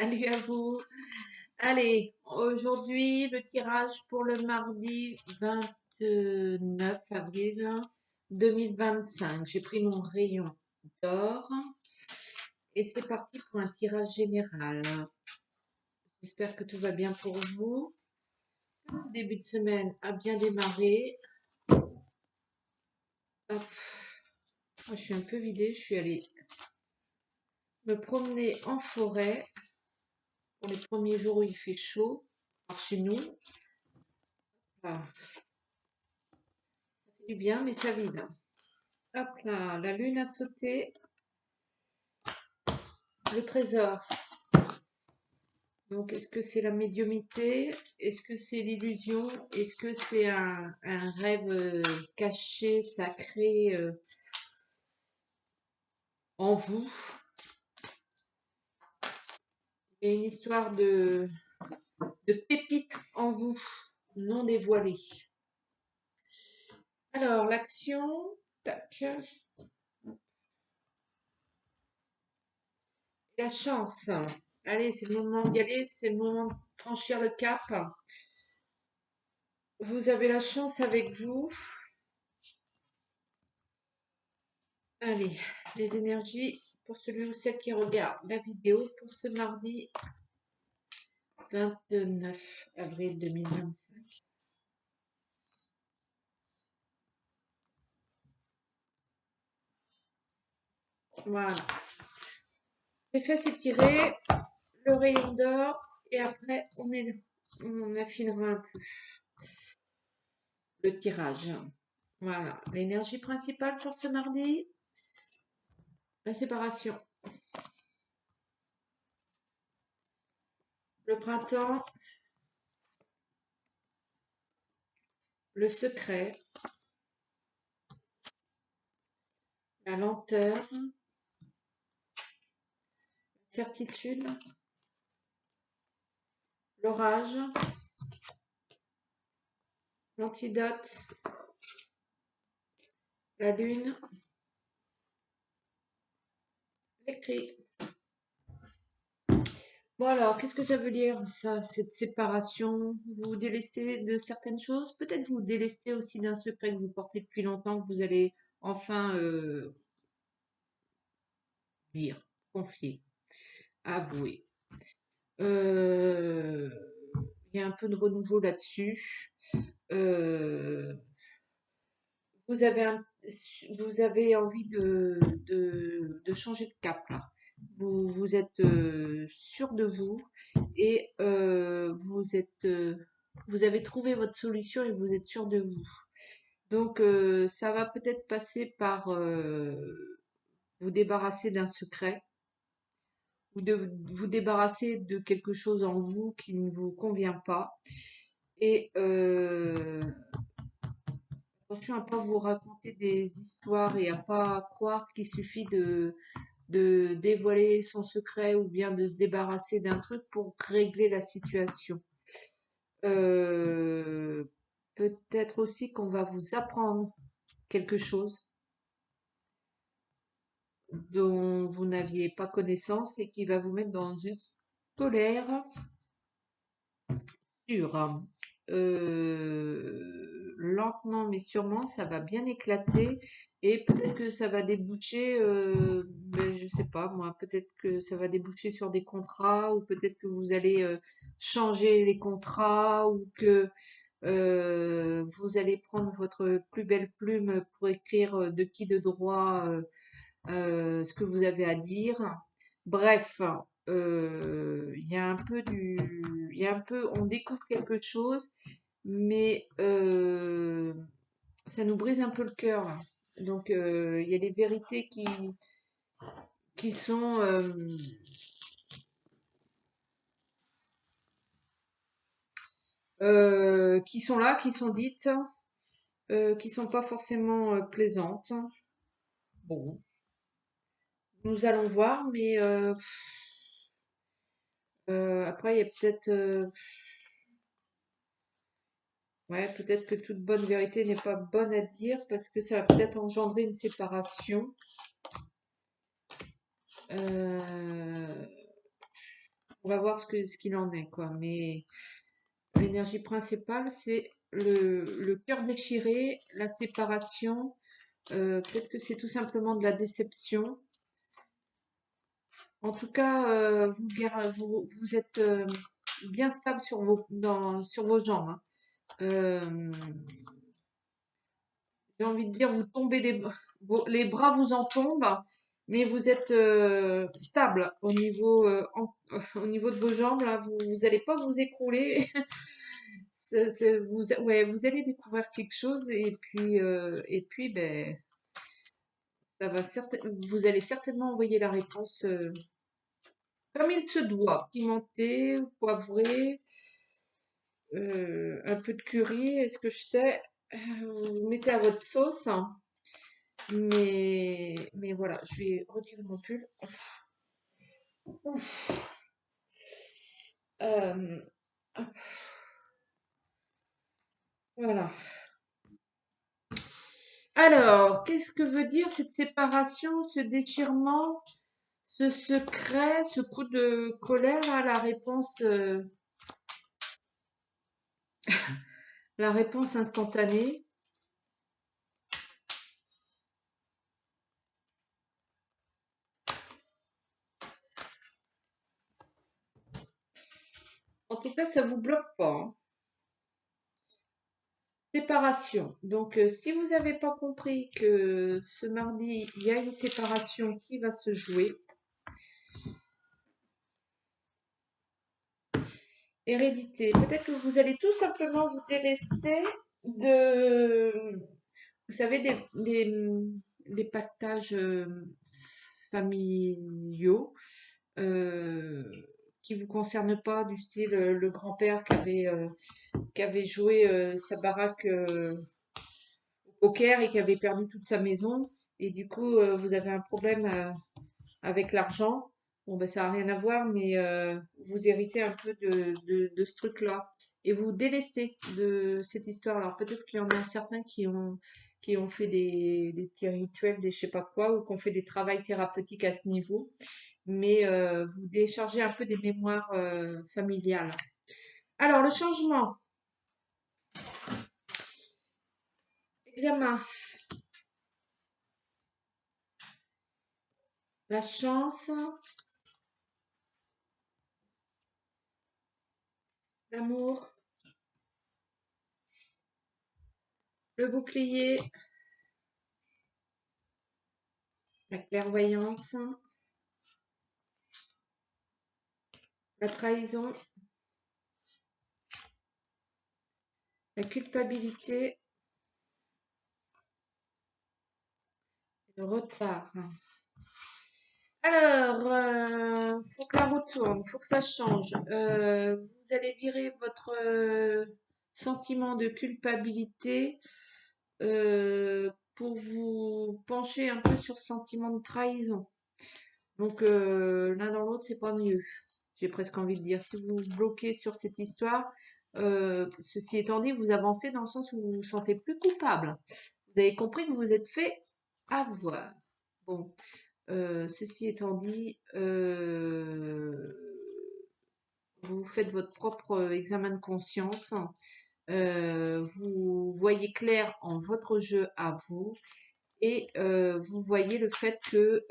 Salut à vous. Allez, aujourd'hui, le tirage pour le mardi 29 avril 2025. J'ai pris mon rayon d'or et c'est parti pour un tirage général. J'espère que tout va bien pour vous. Le début de semaine a bien démarré. Hop. Moi, je suis un peu vidée. Je suis allée me promener en forêt pour les premiers jours où il fait chaud par chez nous. Ah, ça fait du bien, mais ça vide. Hop là, la lune a sauté, le trésor. Donc, est-ce que c'est la médiumnité? Est-ce que c'est l'illusion? Est-ce que c'est un rêve caché, sacré en vous? Il y a une histoire de pépites en vous, non dévoilée. Alors, l'action, tac, la chance. Allez, c'est le moment d'y aller, c'est le moment de franchir le cap. Vous avez la chance avec vous. Allez, les énergies pour celui ou celle qui regarde la vidéo pour ce mardi 29 avril 2025. Voilà. J'ai fait s'étirer le rayon d'or et après on affinera un peu le tirage. Voilà. L'énergie principale pour ce mardi, la séparation. Le printemps, le secret, la lenteur, la certitude, l'orage, l'antidote, la lune, l'écrit. Bon alors, qu'est-ce que ça veut dire ça, cette séparation? Vous vous délestez de certaines choses? Peut-être vous vous délestez aussi d'un secret que vous portez depuis longtemps, que vous allez enfin dire, confier, avouer. Euh, Il y a un peu de renouveau là-dessus. Euh, vous avez vous avez envie de changer de cap là. Vous êtes sûr de vous et vous avez trouvé votre solution et vous êtes sûr de vous. Donc ça va peut-être passer par vous débarrasser d'un secret ou de vous débarrasser de quelque chose en vous qui ne vous convient pas. Et attention à pas vous raconter des histoires et à pas croire qu'il suffit de dévoiler son secret ou bien de se débarrasser d'un truc pour régler la situation. Euh, Peut-être aussi qu'on va vous apprendre quelque chose dont vous n'aviez pas connaissance et qui va vous mettre dans une colère sûre. Lentement mais sûrement, ça va bien éclater et peut-être que ça va déboucher, ben, je sais pas moi, peut-être que ça va déboucher sur des contrats ou peut-être que vous allez changer les contrats ou que vous allez prendre votre plus belle plume pour écrire de qui de droit ce que vous avez à dire. Bref, il y a un peu il y a un peu, on découvre quelque chose, mais ça nous brise un peu le cœur là. Donc il y a des vérités qui sont qui sont là, qui sont dites, qui sont pas forcément plaisantes. Bon, nous allons voir, mais après il y a peut-être ouais, peut-être que toute bonne vérité n'est pas bonne à dire parce que ça va peut-être engendrer une séparation. Euh, On va voir ce qu'il en est, quoi. Mais l'énergie principale, c'est le cœur déchiré, la séparation. Peut-être que c'est tout simplement de la déception. En tout cas, vous êtes bien stable sur vos jambes, hein. Euh, j'ai envie de dire, vous tombez les bras vous en tombent, mais vous êtes stable au niveau de vos jambes. Là, vous allez pas vous écrouler. Ouais, vous allez découvrir quelque chose et puis ben, vous allez certainement envoyer la réponse comme il se doit, pimenté, poivré, un peu de curry, est-ce que je sais? Vous mettez à votre sauce, hein. Mais voilà, je vais retirer mon pull. Ouf. Euh, voilà. Alors, qu'est-ce que veut dire cette séparation, ce déchirement, ce secret, ce coup de colère là, la réponse instantanée. En tout cas, ça vous bloque pas, hein. Séparation. Donc, si vous n'avez pas compris que ce mardi, il y a une séparation qui va se jouer, hérédité. Peut-être que vous allez tout simplement vous délester de, vous savez, des pactages familiaux euh, qui vous concernent pas, du style le grand-père qui avait joué sa baraque au poker et qui avait perdu toute sa maison. Et du coup, vous avez un problème avec l'argent. Bon, ben, ça n'a rien à voir, mais vous héritez un peu de ce truc-là. Et vous délestez de cette histoire. Alors peut-être qu'il y en a certains qui ont fait des petits rituels, des je sais pas quoi, ou qui ont fait des travaux thérapeutiques à ce niveau. Mais vous déchargez un peu des mémoires familiales. Alors, le changement. Examen. La chance, l'amour, le bouclier, la clairvoyance, la trahison, la culpabilité, le retard. Alors, faut que la roue tourne, faut que ça change. Vous allez virer votre sentiment de culpabilité pour vous pencher un peu sur ce sentiment de trahison. Donc, l'un dans l'autre, c'est pas mieux. J'ai presque envie de dire, si vous vous bloquez sur cette histoire, ceci étant dit, vous avancez dans le sens où vous vous sentez plus coupable. Vous avez compris que vous vous êtes fait avoir. Bon, ceci étant dit, vous faites votre propre examen de conscience. Vous voyez clair en votre jeu à vous et vous voyez le fait que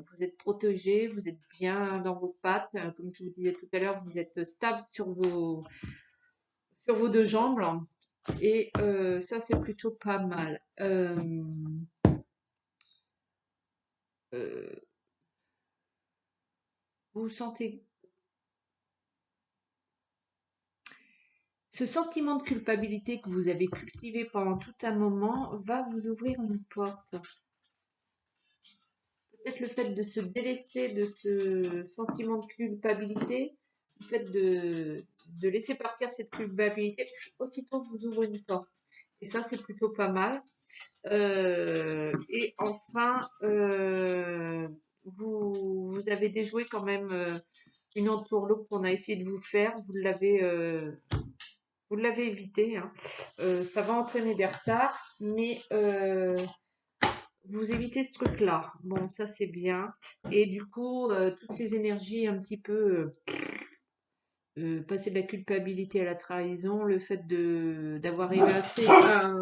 vous êtes protégé, vous êtes bien dans vos pattes. Comme je vous disais tout à l'heure, vous êtes stable sur vos deux jambes. Et ça, c'est plutôt pas mal. Euh, vous vous sentez. Ce sentiment de culpabilité que vous avez cultivé pendant tout un moment va vous ouvrir une porte. Peut-être le fait de se délester de ce sentiment de culpabilité, le fait de laisser partir cette culpabilité, aussitôt vous ouvre une porte. Et ça, c'est plutôt pas mal. Et enfin, vous avez déjoué quand même une entourloupe qu'on a essayé de vous faire. Vous l'avez évité, hein. Ça va entraîner des retards, mais vous évitez ce truc-là. Bon, ça c'est bien. Et du coup, toutes ces énergies un petit peu passer de la culpabilité à la trahison, le fait de d'avoir évincé un...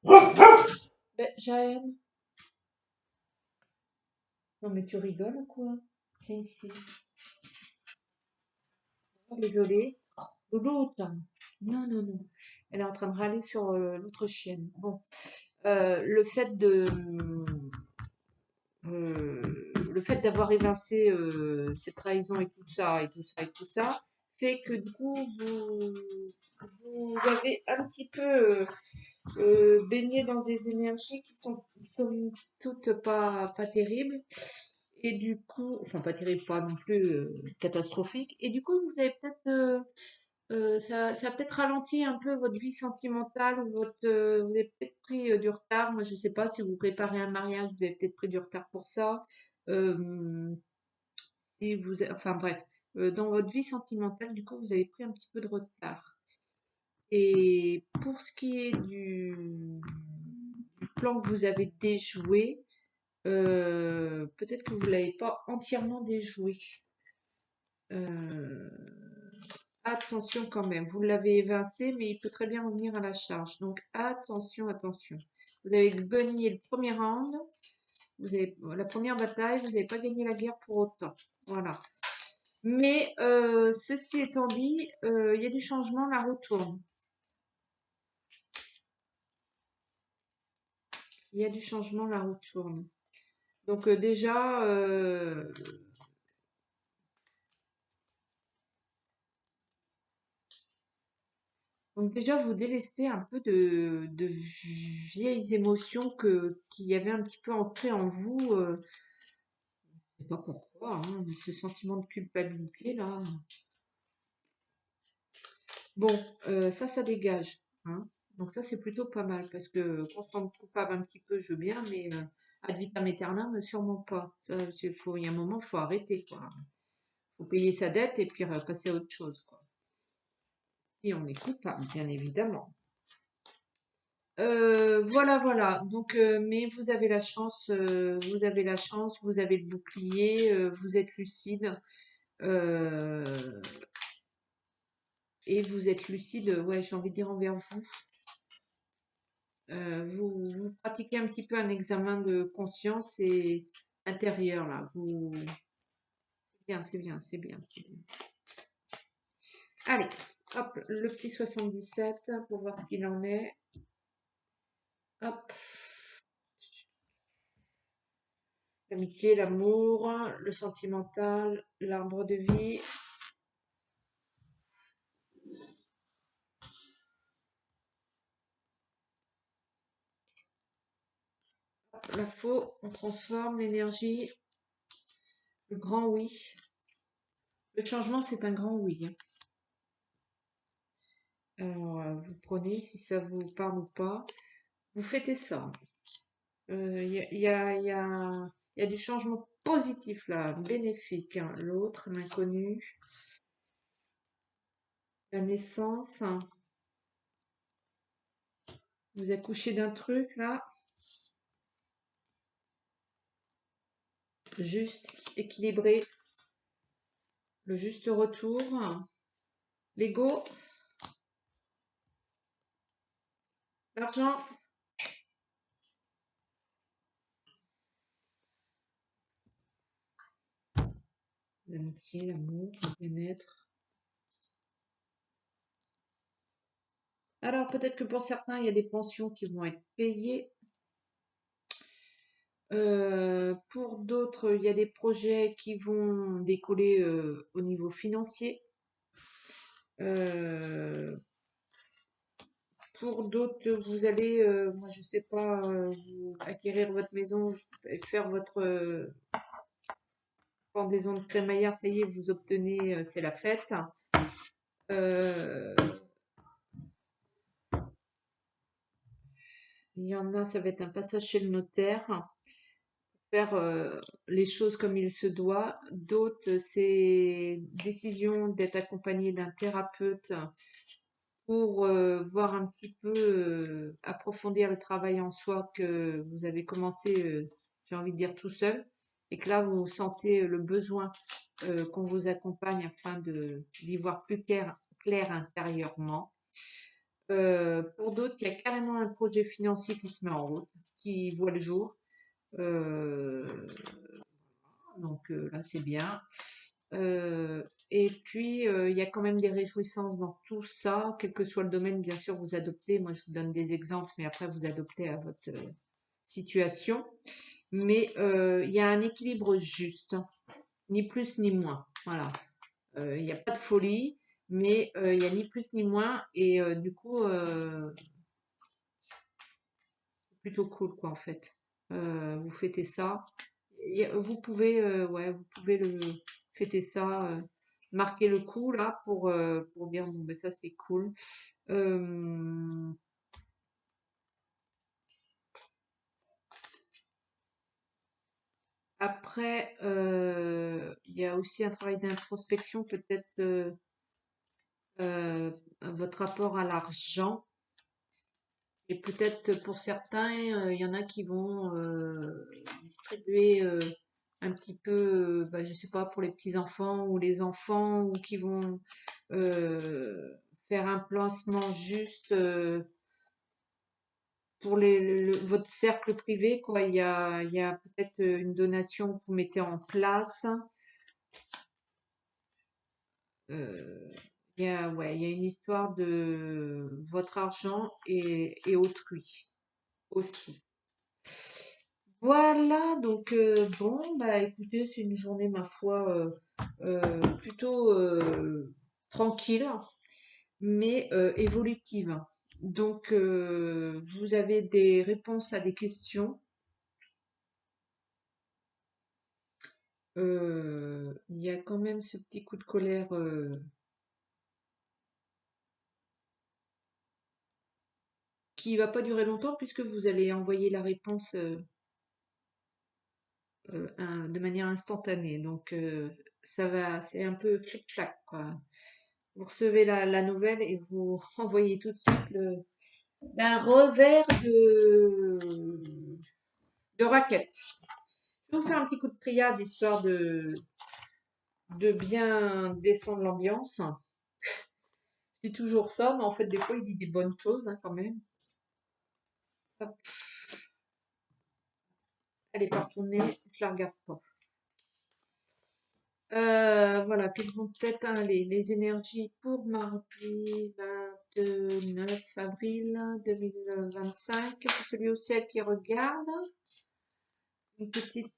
Ben, Jaël, non mais tu rigoles ou quoi? Viens ici. Désolée. Loulou, non, non, non. Elle est en train de râler sur l'autre chienne. Bon, le fait de le fait d'avoir évincé cette trahison et tout ça et tout ça et tout ça fait que du coup vous avez un petit peu baigné dans des énergies qui sont somme toute pas terribles et du coup enfin pas terribles pas non plus catastrophiques et du coup vous avez peut-être ça a peut-être ralenti un peu votre vie sentimentale ou vous avez peut-être pris du retard. Moi, je sais pas si vous préparez un mariage, vous avez peut-être pris du retard pour ça. Euh, si vous, enfin bref, dans votre vie sentimentale, du coup, vous avez pris un petit peu de retard. Et pour ce qui est du plan que vous avez déjoué, peut-être que vous l'avez pas entièrement déjoué. Euh, Attention quand même, vous l'avez évincé, mais il peut très bien revenir à la charge. Donc attention, attention. Vous avez gagné le premier round, vous avez la première bataille, vous n'avez pas gagné la guerre pour autant. Voilà. Mais ceci étant dit, il y a du changement, la roue tourne. Il y a du changement, la roue tourne. Donc déjà, vous délestez un peu de vieilles émotions qu'il y avait un petit peu ancrées en vous. Je sais pas pourquoi, hein, mais ce sentiment de culpabilité là. Bon, ça dégage, hein. Donc ça, c'est plutôt pas mal parce que qu'on se sente coupable un petit peu, je veux bien, mais ad vitam aeternam, sûrement pas. Ça, il y a un moment, il faut arrêter, quoi. Faut payer sa dette et puis passer à autre chose, quoi. Si on est coupable, bien évidemment. Voilà, voilà. Donc, mais vous avez la chance, vous avez la chance, vous avez le bouclier, vous êtes lucide. euh, et vous êtes lucide, ouais, j'ai envie de dire envers vous. Vous pratiquez un petit peu un examen de conscience et intérieur là. C'est bien, c'est bien, c'est bien, c'est bien. Allez, hop, le petit 77 pour voir ce qu'il en est. Hop, l'amitié, l'amour, le sentimental, l'arbre de vie. Hop, la faux, on transforme l'énergie. Le grand oui. Le changement, c'est un grand oui, hein. Alors, vous prenez si ça vous parle ou pas. Vous fêtez ça. Il y a, y a- y a- y a du changement positif là, bénéfique, hein. L'autre, l'inconnu, la naissance, hein. Vous accouchez d'un truc là, juste, équilibré, le juste retour, l'ego, l'argent, l'amitié, l'amour, le bien-être. Alors peut-être que pour certains, il y a des pensions qui vont être payées. Pour d'autres, il y a des projets qui vont décoller au niveau financier. Euh, pour d'autres, vous allez, moi je sais pas, vous acquérir votre maison, faire votre pendaison de crémaillère, ça y est, vous obtenez, c'est la fête. Euh, il y en a, ça va être un passage chez le notaire, faire les choses comme il se doit. D'autres, c'est décision d'être accompagné d'un thérapeute pour voir un petit peu, approfondir le travail en soi que vous avez commencé, j'ai envie de dire tout seul, et que là vous sentez le besoin qu'on vous accompagne afin d'y voir plus clair intérieurement. Pour d'autres, il y a carrément un projet financier qui se met en route, qui voit le jour. Euh, donc là, c'est bien. Et puis, il y a quand même des réjouissances dans tout ça, quel que soit le domaine, bien sûr, vous adoptez. Moi, je vous donne des exemples, mais après, vous adoptez à votre situation. Mais il y a un équilibre juste, hein, ni plus ni moins. Voilà. Il n'y a pas de folie, mais il n'y a ni plus ni moins. Et du coup, c'est plutôt cool, quoi, en fait. Vous fêtez ça. Vous pouvez, ouais, vous pouvez le fêter ça, marquer le coup là pour dire bon ben ça c'est cool. Euh, Après, il y a aussi un travail d'introspection, peut-être euh, votre rapport à l'argent. Et peut-être pour certains, il y en a qui vont distribuer un petit peu, bah, je sais pas, pour les petits-enfants ou les enfants, ou qui vont euh, faire un placement juste pour votre cercle privé, quoi. Il y a peut-être une donation que vous mettez en place. Euh, ouais, il y a une histoire de votre argent et autrui aussi. Voilà, donc bon, bah écoutez, c'est une journée, ma foi, plutôt tranquille, mais évolutive. Donc, vous avez des réponses à des questions. Il y a quand même ce petit coup de colère qui va pas durer longtemps puisque vous allez envoyer la réponse de manière instantanée. Donc, ça va, c'est un peu clic-clac, quoi. Vous recevez la nouvelle et vous renvoyez tout de suite d'un revers de raquette. Je vais vous faire un petit coup de triade histoire de bien descendre l'ambiance. Je dis toujours ça, mais en fait, des fois, il dit des bonnes choses hein, quand même. Hop, elle est pas retournée, je la regarde pas. Voilà, quelles vont être hein, les énergies pour mardi 29 avril 2025. Pour celui ou celle qui regarde, une petite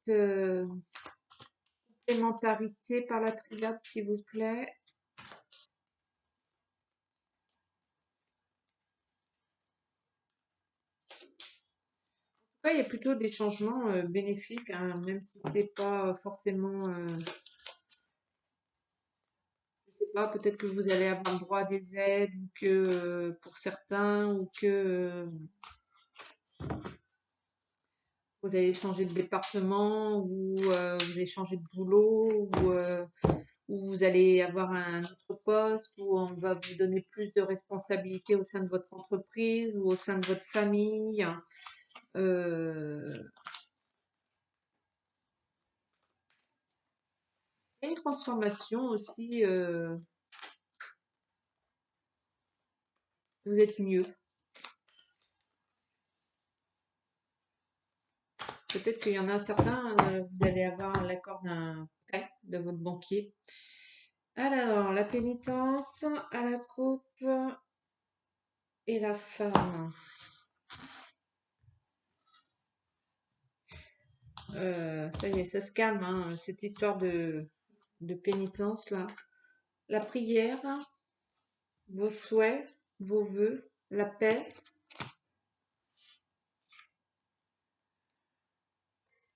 complémentarité par la triade, s'il vous plaît. En tout cas, il y a plutôt des changements bénéfiques, hein, même si c'est pas forcément, je sais pas, peut-être que vous allez avoir le droit à des aides, ou que pour certains, ou que vous allez changer de département, ou vous allez changer de boulot, ou vous allez avoir un autre poste, ou on va vous donner plus de responsabilités au sein de votre entreprise ou au sein de votre famille. Euh, il y a une transformation aussi, vous êtes mieux. Peut-être qu'il y en a certains, vous allez avoir l'accord d'un prêt de votre banquier. Alors, la pénitence à la coupe et la femme. Ça y est, ça se calme, hein, cette histoire de pénitence là. La prière, vos souhaits, vos vœux, la paix,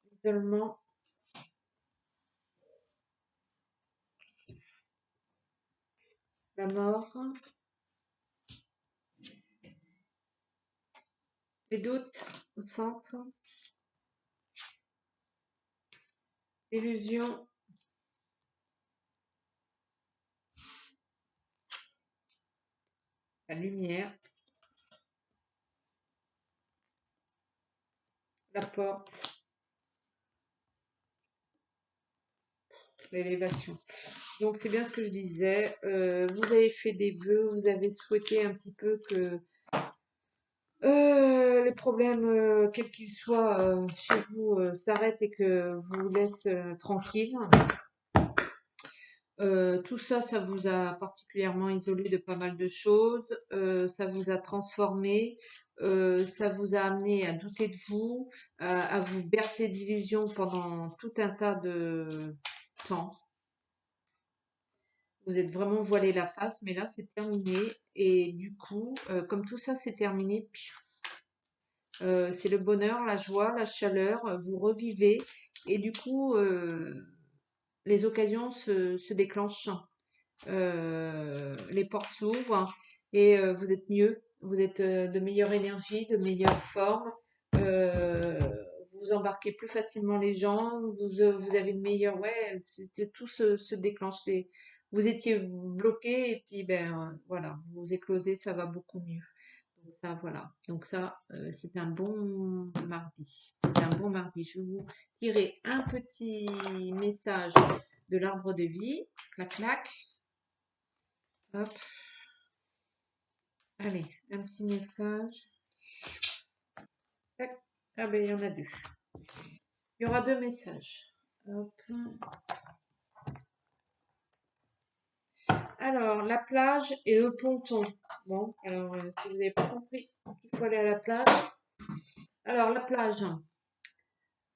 l'isolement, la mort, les doutes au centre, l'illusion, la lumière, la porte, l'élévation. Donc c'est bien ce que je disais. Vous avez fait des vœux, vous avez souhaité un petit peu que les problèmes, quels qu'ils soient, chez vous, s'arrêtent et que vous laissent tranquille. Tout ça, ça vous a particulièrement isolé de pas mal de choses. Ça vous a transformé. Ça vous a amené à douter de vous, à vous bercer d'illusions pendant tout un tas de temps. Vous êtes vraiment voilé la face, mais là, c'est terminé. Et du coup, comme tout ça, c'est terminé, c'est le bonheur, la joie, la chaleur, vous revivez. Et du coup, les occasions se déclenchent, les portes s'ouvrent et vous êtes mieux. Vous êtes de meilleure énergie, de meilleure forme. euh, vous embarquez plus facilement les gens. Vous avez une meilleure. Ouais, tout se déclenche. Vous étiez bloqué et puis ben voilà, vous éclosez, ça va beaucoup mieux. Donc ça, voilà. Donc ça, c'est un bon mardi. C'est un bon mardi. Je vais vous tirer un petit message de l'arbre de vie. Clac, clac. Hop. Allez, un petit message. Tac. Ah ben, il y en a deux. Il y aura deux messages. Hop. Alors, la plage et le ponton. Bon, alors, si vous n'avez pas compris qu'il faut aller à la plage. Alors, la plage.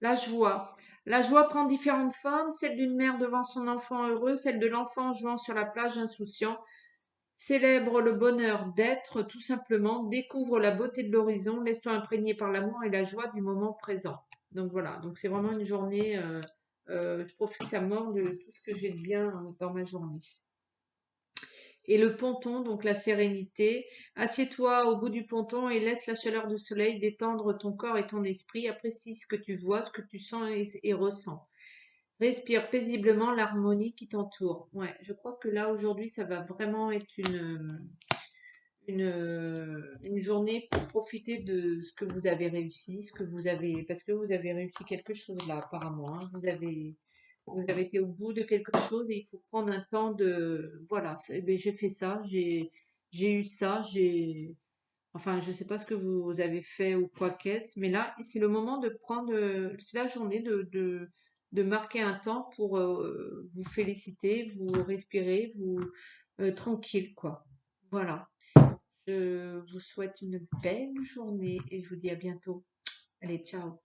La joie. La joie prend différentes formes, celle d'une mère devant son enfant heureux, celle de l'enfant jouant sur la plage insouciant. Célèbre le bonheur d'être, tout simplement, découvre la beauté de l'horizon, laisse-toi imprégner par l'amour et la joie du moment présent. Donc voilà, donc c'est vraiment une journée, je profite à mort de tout ce que j'ai de bien dans ma journée. Et le ponton, donc la sérénité. Assieds-toi au bout du ponton et laisse la chaleur du soleil détendre ton corps et ton esprit. Apprécie ce que tu vois, ce que tu sens et ressens. Respire paisiblement l'harmonie qui t'entoure. Ouais, je crois que là aujourd'hui, ça va vraiment être une journée pour profiter de ce que vous avez réussi, ce que vous avez, parce que vous avez réussi quelque chose là apparemment, hein. Vous avez été au bout de quelque chose et il faut prendre un temps de, voilà, ben, j'ai fait ça, j'ai eu ça, enfin, je sais pas ce que vous avez fait ou quoi qu'est-ce, mais là, c'est le moment de prendre, c'est la journée de marquer un temps pour vous féliciter, vous respirer, vous tranquille, quoi. Voilà. Je vous souhaite une belle journée et je vous dis à bientôt. Allez, ciao.